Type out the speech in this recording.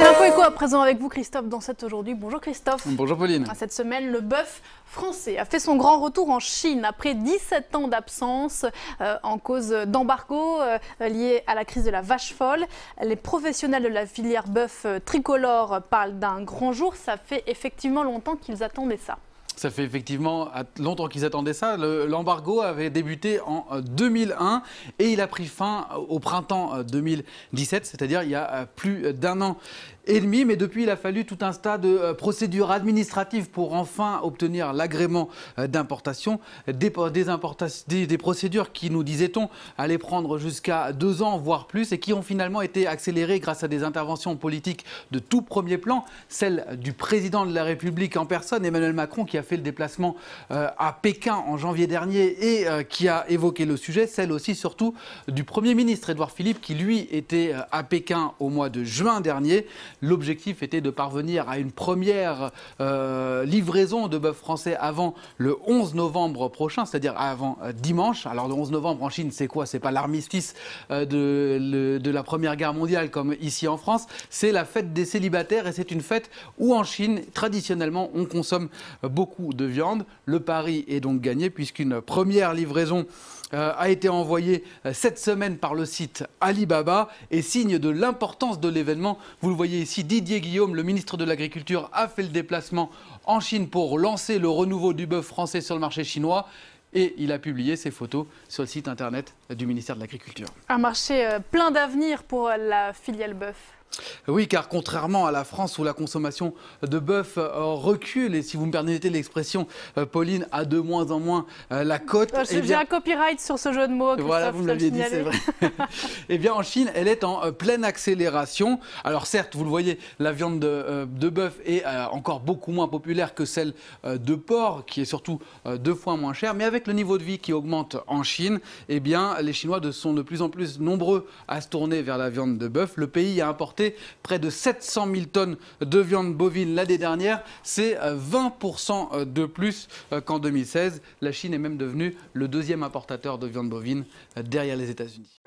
L'info éco à présent avec vous Christophe Dansette aujourd'hui. Bonjour Christophe. Bonjour Pauline. Cette semaine, le bœuf français a fait son grand retour en Chine après 17 ans d'absence en cause d'embargo lié à la crise de la vache folle. Les professionnels de la filière bœuf tricolore parlent d'un grand jour. Ça fait effectivement longtemps qu'ils attendaient ça. Ça fait effectivement longtemps qu'ils attendaient ça. L'embargo avait débuté en 2001 et il a pris fin au printemps 2017, c'est-à-dire il y a plus d'un an et demi. Mais depuis, il a fallu tout un tas de procédures administratives pour enfin obtenir l'agrément d'importation. Des procédures qui, nous disait-on, allaient prendre jusqu'à 2 ans, voire plus, et qui ont finalement été accélérées grâce à des interventions politiques de tout premier plan. Celle du président de la République en personne, Emmanuel Macron, qui a fait le déplacement à Pékin en janvier dernier et qui a évoqué le sujet. Celle aussi, surtout, du Premier ministre, Édouard Philippe, qui lui était à Pékin au mois de juin dernier. L'objectif était de parvenir à une première livraison de bœuf français avant le 11 novembre prochain, c'est-à-dire avant dimanche. Alors le 11 novembre en Chine, c'est quoi? C'est pas l'armistice de la Première Guerre mondiale comme ici en France. C'est la fête des célibataires et c'est une fête où en Chine, traditionnellement, on consomme beaucoup de viande. Le pari est donc gagné puisqu'une première livraison a été envoyé cette semaine par le site Alibaba et signe de l'importance de l'événement. Vous le voyez ici, Didier Guillaume, le ministre de l'Agriculture, a fait le déplacement en Chine pour lancer le renouveau du bœuf français sur le marché chinois. Et il a publié ses photos sur le site internet du ministère de l'Agriculture. Un marché plein d'avenir pour la filiale bœuf. Oui, car contrairement à la France où la consommation de bœuf recule, et si vous me permettez l'expression, Pauline, a de moins en moins la cote. J'ai un copyright sur ce jeu de mots, Christophe. Voilà, vous me l'aviez dit, c'est vrai. Eh bien, en Chine, elle est en pleine accélération. Alors certes, vous le voyez, la viande de bœuf est encore beaucoup moins populaire que celle de porc, qui est surtout 2 fois moins chère. Mais avec le niveau de vie qui augmente en Chine, eh bien, les Chinois sont de plus en plus nombreux à se tourner vers la viande de bœuf. Le pays a importé près de 700 000 tonnes de viande bovine l'année dernière. C'est 20% de plus qu'en 2016. La Chine est même devenue le 2e importateur de viande bovine derrière les États-Unis.